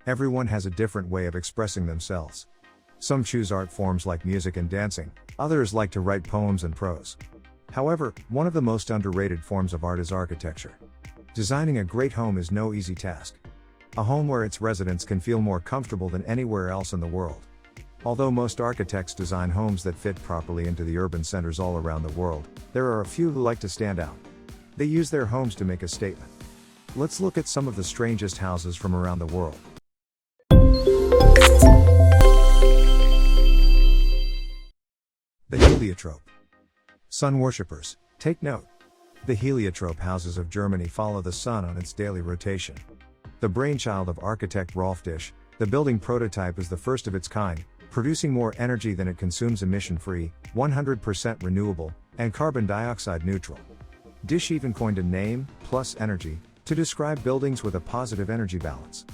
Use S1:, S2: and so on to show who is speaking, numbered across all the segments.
S1: Everyone has a different way of expressing themselves. Some choose art forms like music and dancing, others like to write poems and prose. However, one of the most underrated forms of art is architecture. Designing a great home is no easy task. A home where its residents can feel more comfortable than anywhere else in the world. Although most architects design homes that fit properly into the urban centers all around the world, there are a few who like to stand out. They use their homes to make a statement. Let's look at some of the strangest houses from around the world. The heliotrope. Sun worshippers, take note. The heliotrope houses of Germany follow the sun on its daily rotation. The brainchild of architect Rolf Disch, the building prototype is the first of its kind, producing more energy than it consumes, emission-free, 100% renewable, and carbon dioxide neutral. Disch even coined a name, plus energy, to describe buildings with a positive energy balance.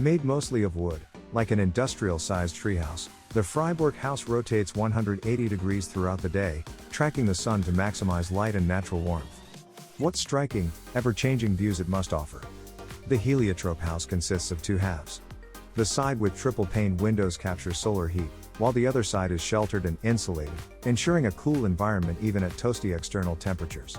S1: Made mostly of wood, like an industrial-sized treehouse, the Freiburg house rotates 180 degrees throughout the day, tracking the sun to maximize light and natural warmth. What striking, ever-changing views it must offer. The heliotrope house consists of two halves. The side with triple-pane windows captures solar heat, while the other side is sheltered and insulated, ensuring a cool environment even at toasty external temperatures.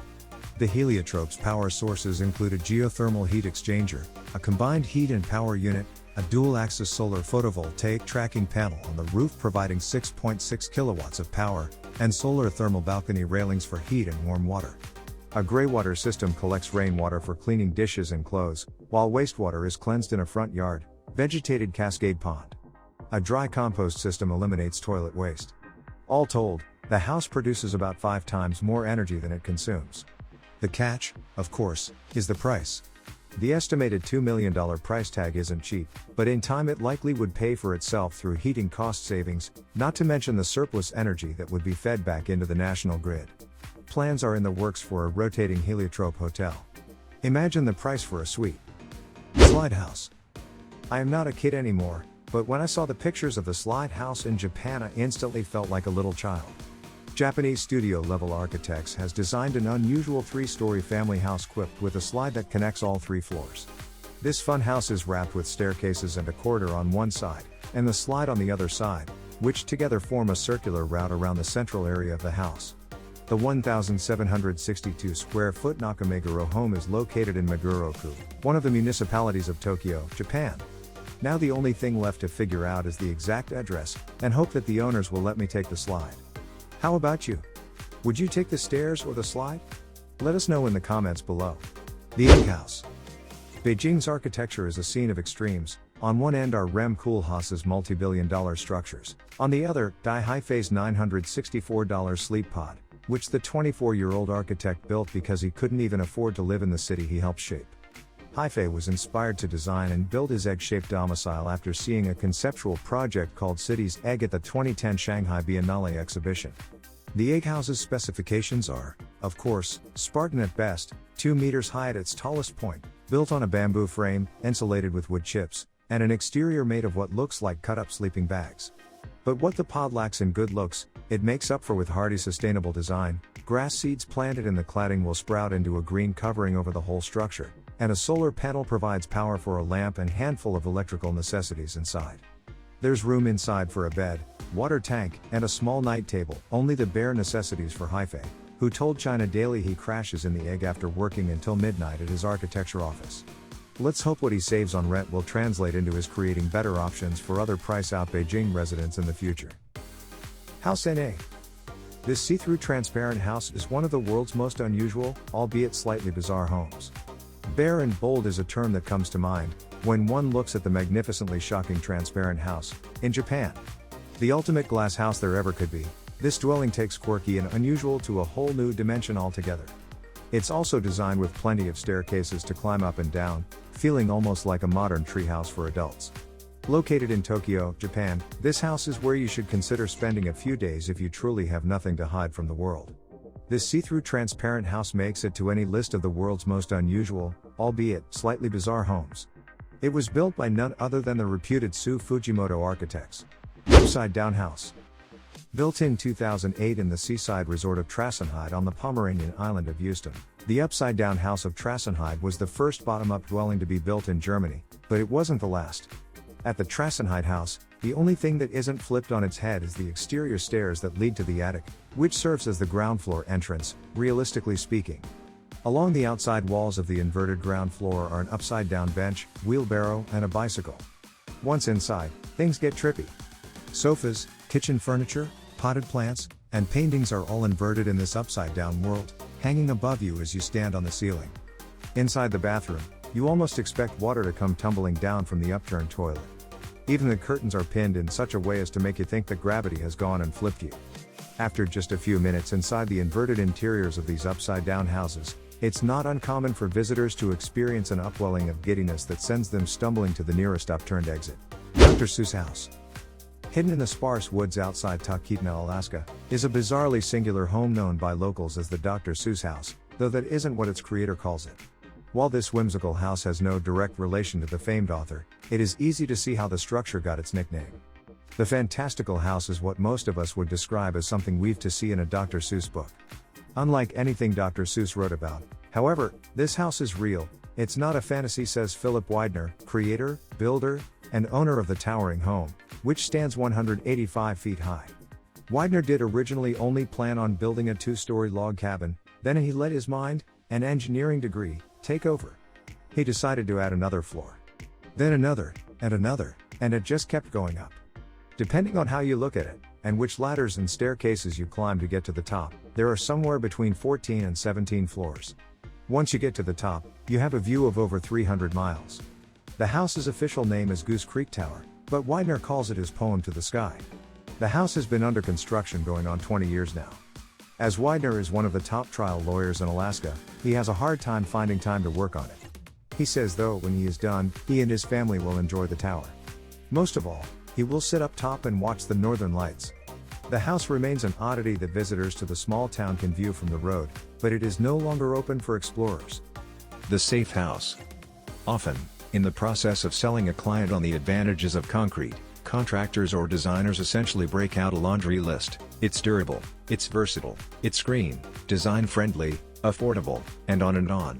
S1: The heliotrope's power sources include a geothermal heat exchanger, a combined heat and power unit, a dual-axis solar photovoltaic tracking panel on the roof providing 6.6 kilowatts of power, and solar thermal balcony railings for heat and warm water. A greywater system collects rainwater for cleaning dishes and clothes, while wastewater is cleansed in a front yard, vegetated cascade pond. A dry compost system eliminates toilet waste. All told, the house produces about 5 times more energy than it consumes. The catch, of course, is the price. The estimated $2 million price tag isn't cheap, but in time it likely would pay for itself through heating cost savings, not to mention the surplus energy that would be fed back into the national grid. Plans are in the works for a rotating heliotrope hotel. Imagine the price for a suite. Slide house. I am not a kid anymore, but when I saw the pictures of the slide house in Japan, I instantly felt like a little child. Japanese studio-level architects has designed an unusual 3-story family house equipped with a slide that connects all 3 floors. This fun house is wrapped with staircases and a corridor on one side, and the slide on the other side, which together form a circular route around the central area of the house. The 1,762 square foot Nakameguro home is located in Meguro-ku, one of the municipalities of Tokyo, Japan. Now the only thing left to figure out is the exact address, and hope that the owners will let me take the slide. How about you? Would you take the stairs or the slide? Let us know in the comments below. The Egg House. Beijing's architecture is a scene of extremes. On one end are Rem Koolhaas's multi-billion-dollar structures. On the other, Die Haifei's $964 sleep pod, which the 24-year-old architect built because he couldn't even afford to live in the city he helped shape. Haifei was inspired to design and build his egg-shaped domicile after seeing a conceptual project called City's Egg at the 2010 Shanghai Biennale exhibition. The egg house's specifications are, of course, Spartan at best, 2 meters high at its tallest point, built on a bamboo frame, insulated with wood chips, and an exterior made of what looks like cut-up sleeping bags. But what the pod lacks in good looks, it makes up for with hardy sustainable design. Grass seeds planted in the cladding will sprout into a green covering over the whole structure, and a solar panel provides power for a lamp and handful of electrical necessities inside. There's room inside for a bed, water tank, and a small night table, only the bare necessities for Haifei, who told China Daily he crashes in the egg after working until midnight at his architecture office. Let's hope what he saves on rent will translate into his creating better options for other price-out Beijing residents in the future. House NA. This see-through transparent house is one of the world's most unusual, albeit slightly bizarre homes. Bare and bold is a term that comes to mind when one looks at the magnificently shocking transparent house in Japan. The ultimate glass house there ever could be, this dwelling takes quirky and unusual to a whole new dimension altogether. It's also designed with plenty of staircases to climb up and down, feeling almost like a modern treehouse for adults. Located in Tokyo, Japan, this house is where you should consider spending a few days if you truly have nothing to hide from the world. This see-through transparent house makes it to any list of the world's most unusual, albeit slightly bizarre homes. It was built by none other than the reputed Su Fujimoto architects. Upside Down House. Built in 2008 in the seaside resort of Trassenheide on the Pomeranian island of Usedom, the Upside Down House of Trassenheide was the first bottom-up dwelling to be built in Germany, but it wasn't the last. At the Trassenheit house, the only thing that isn't flipped on its head is the exterior stairs that lead to the attic, which serves as the ground floor entrance, realistically speaking. Along the outside walls of the inverted ground floor are an upside-down bench, wheelbarrow, and a bicycle. Once inside, things get trippy. Sofas, kitchen furniture, potted plants, and paintings are all inverted in this upside-down world, hanging above you as you stand on the ceiling. Inside the bathroom, you almost expect water to come tumbling down from the upturned toilet. Even the curtains are pinned in such a way as to make you think that gravity has gone and flipped you. After just a few minutes inside the inverted interiors of these upside-down houses, it's not uncommon for visitors to experience an upwelling of giddiness that sends them stumbling to the nearest upturned exit. Dr. Seuss House. Hidden in the sparse woods outside Talkeetna, Alaska, is a bizarrely singular home known by locals as the Dr. Seuss House, though that isn't what its creator calls it. While this whimsical house has no direct relation to the famed author, it is easy to see how the structure got its nickname. The fantastical house is what most of us would describe as something we've to see in a Dr. Seuss book. Unlike anything Dr. Seuss wrote about, however, this house is real. It's not a fantasy, says Philip Widener, creator, builder, and owner of the towering home, which stands 185 feet high. Widener did originally only plan on building a 2-story log cabin, then he let his mind, and engineering degree, take over. He decided to add another floor. Then another, and it just kept going up. Depending on how you look at it, and which ladders and staircases you climb to get to the top, there are somewhere between 14 and 17 floors. Once you get to the top, you have a view of over 300 miles. The house's official name is Goose Creek Tower, but Widener calls it his poem to the sky. The house has been under construction going on 20 years now. As Widener is one of the top trial lawyers in Alaska, he has a hard time finding time to work on it. He says though when he is done, he and his family will enjoy the tower. Most of all, he will sit up top and watch the northern lights. The house remains an oddity that visitors to the small town can view from the road, but it is no longer open for explorers.
S2: The safe house. Often, in the process of selling a client on the advantages of concrete, contractors or designers essentially break out a laundry list. It's durable, it's versatile, it's green, design-friendly, affordable, and on and on.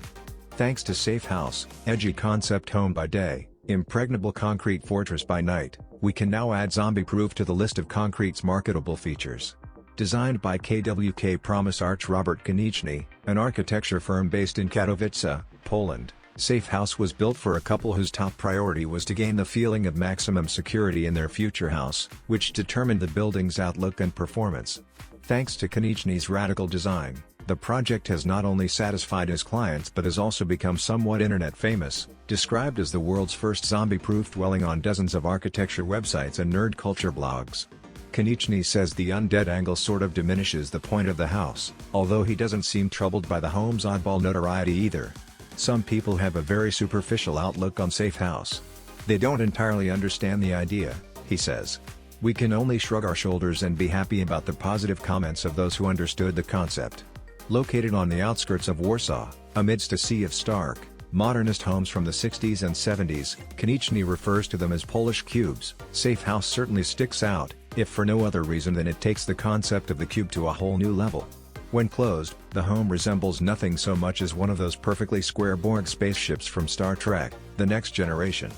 S2: Thanks to Safe House, edgy concept home by day, impregnable concrete fortress by night, we can now add zombie-proof to the list of concrete's marketable features. Designed by KWK Promise Arch Robert Konieczny, an architecture firm based in Katowice, Poland, Safe House was built for a couple whose top priority was to gain the feeling of maximum security in their future house, which determined the building's outlook and performance. Thanks to Konieczny's radical design, the project has not only satisfied his clients but has also become somewhat internet famous, described as the world's first zombie-proof dwelling on dozens of architecture websites and nerd culture blogs. Konieczny says the undead angle sort of diminishes the point of the house, although he doesn't seem troubled by the home's oddball notoriety either. Some people have a very superficial outlook on Safe House. They don't entirely understand the idea, he says. We can only shrug our shoulders and be happy about the positive comments of those who understood the concept. Located on the outskirts of Warsaw, amidst a sea of stark, modernist homes from the 60s and 70s, Konieczny refers to them as Polish cubes. Safe House certainly sticks out, if for no other reason than it takes the concept of the cube to a whole new level. When closed, the home resembles nothing so much as one of those perfectly square Borg spaceships from Star Trek: The Next Generation.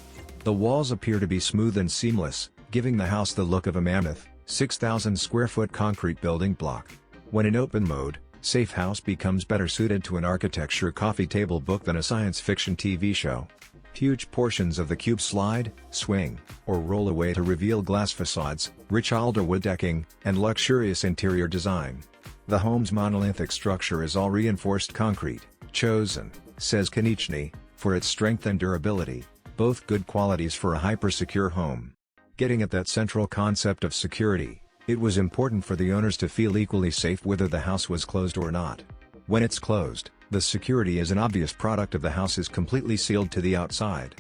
S2: The walls appear to be smooth and seamless, giving the house the look of a mammoth, 6,000-square-foot concrete building block. When in open mode, Safe House becomes better suited to an architecture coffee table book than a science fiction TV show. Huge portions of the cube slide, swing, or roll away to reveal glass facades, rich alder wood decking, and luxurious interior design. The home's monolithic structure is all reinforced concrete, chosen, says Konieczny, for its strength and durability, both good qualities for a hyper-secure home. Getting at that central concept of security, it was important for the owners to feel equally safe whether the house was closed or not. When it's closed, the security is an obvious product of the house is completely sealed to the outside.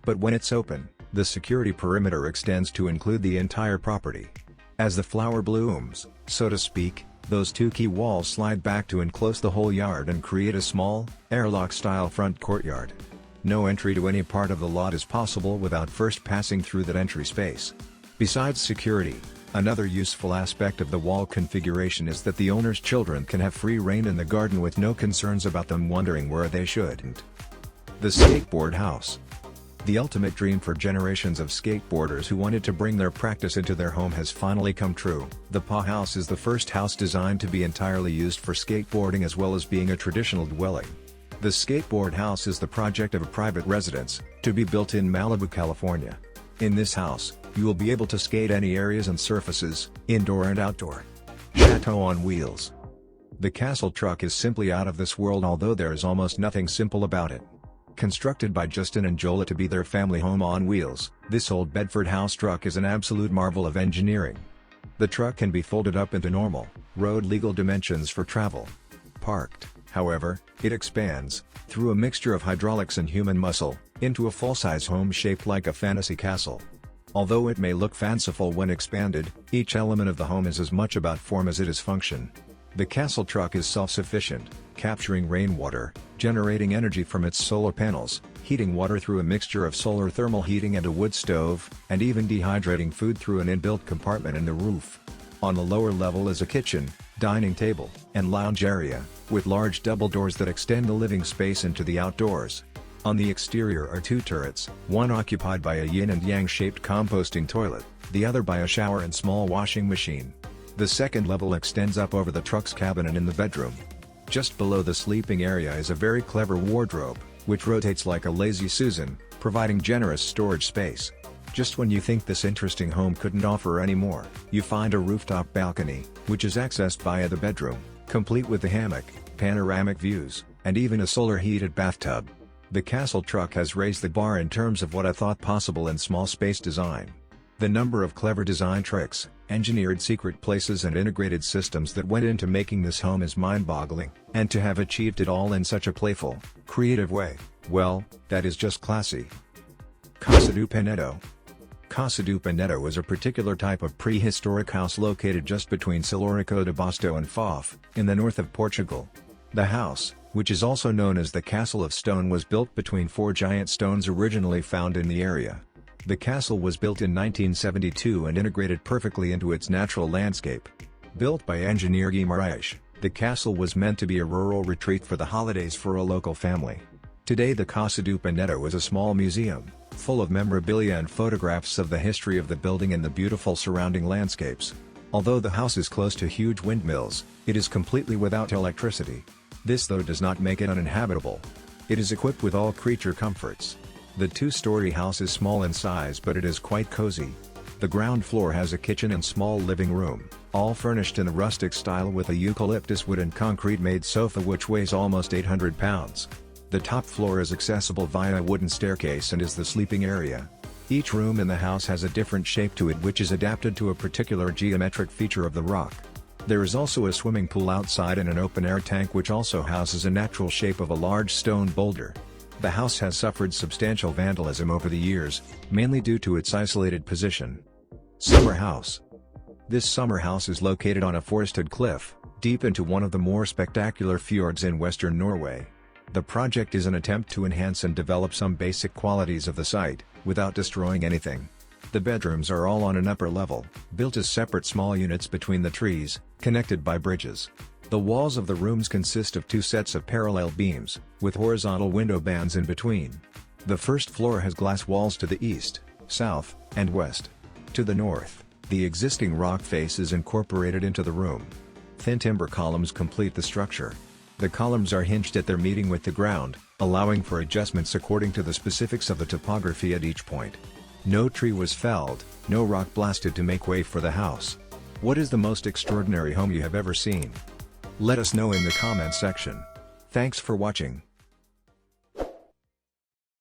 S2: But when it's open, the security perimeter extends to include the entire property. As the flower blooms, so to speak, those two key walls slide back to enclose the whole yard and create a small, airlock-style front courtyard. No entry to any part of the lot is possible without first passing through that entry space. Besides security, another useful aspect of the wall configuration is that the owner's children can have free rein in the garden with no concerns about them wondering where they shouldn't. The Skateboard House. The ultimate dream for generations of skateboarders who wanted to bring their practice into their home has finally come true. The PA House is the first house designed to be entirely used for skateboarding as well as being a traditional dwelling. The skateboard house is the project of a private residence, to be built in Malibu, California. In this house, you will be able to skate any areas and surfaces, indoor and outdoor. Chateau on wheels. The Castle truck is simply out of this world, although there is almost nothing simple about it. Constructed by Justin and Jola to be their family home on wheels, this old Bedford house truck is an absolute marvel of engineering. The truck can be folded up into normal, road-legal dimensions for travel. Parked, however, it expands, through a mixture of hydraulics and human muscle, into a full-size home shaped like a fantasy castle. Although it may look fanciful when expanded, each element of the home is as much about form as it is function. The Castle truck is self-sufficient, capturing rainwater, generating energy from its solar panels, heating water through a mixture of solar thermal heating and a wood stove, and even dehydrating food through an inbuilt compartment in the roof. On the lower level is a kitchen, dining table, and lounge area, with large double doors that extend the living space into the outdoors. On the exterior are two turrets, one occupied by a yin and yang shaped composting toilet, the other by a shower and small washing machine. The second level extends up over the truck's cabin and in the bedroom. Just below the sleeping area is a very clever wardrobe, which rotates like a lazy Susan, providing generous storage space. Just when you think this interesting home couldn't offer any more, you find a rooftop balcony, which is accessed via the bedroom, complete with a hammock, panoramic views, and even a solar-heated bathtub. The Castle truck has raised the bar in terms of what I thought possible in small space design. The number of clever design tricks, engineered secret places and integrated systems that went into making this home is mind-boggling, and to have achieved it all in such a playful, creative way, well, that is just classy. Casa do Penedo. Casa do Penedo is a particular type of prehistoric house located just between Silórico de Basto and Fof, in the north of Portugal. The house, which is also known as the Castle of Stone, was built between four giant stones originally found in the area. The castle was built in 1972 and integrated perfectly into its natural landscape. Built by engineer Guimarães, the castle was meant to be a rural retreat for the holidays for a local family. Today the Casa do Penedo is a small museum, full of memorabilia and photographs of the history of the building and the beautiful surrounding landscapes. Although the house is close to huge windmills, it is completely without electricity. This though does not make it uninhabitable. It is equipped with all creature comforts. The two-story house is small in size, but it is quite cozy. The ground floor has a kitchen and small living room, all furnished in a rustic style with a eucalyptus wood and concrete made sofa which weighs almost 800 pounds. The top floor is accessible via a wooden staircase and is the sleeping area. Each room in the house has a different shape to it which is adapted to a particular geometric feature of the rock. There is also a swimming pool outside and an open-air tank which also houses a natural shape of a large stone boulder. The house has suffered substantial vandalism over the years, mainly due to its isolated position. Summer house. This summer house is located on a forested cliff, deep into one of the more spectacular fjords in western Norway. The project is an attempt to enhance and develop some basic qualities of the site, without destroying anything. The bedrooms are all on an upper level, built as separate small units between the trees, connected by bridges. The walls of the rooms consist of two sets of parallel beams, with horizontal window bands in between. The first floor has glass walls to the east, south, and west. To the north, the existing rock face is incorporated into the room. Thin timber columns complete the structure. The columns are hinged at their meeting with the ground, allowing for adjustments according to the specifics of the topography at each point. No tree was felled, no rock blasted to make way for the house. What is the most extraordinary home you have ever seen? Let us know in the comments section. Thanks for watching.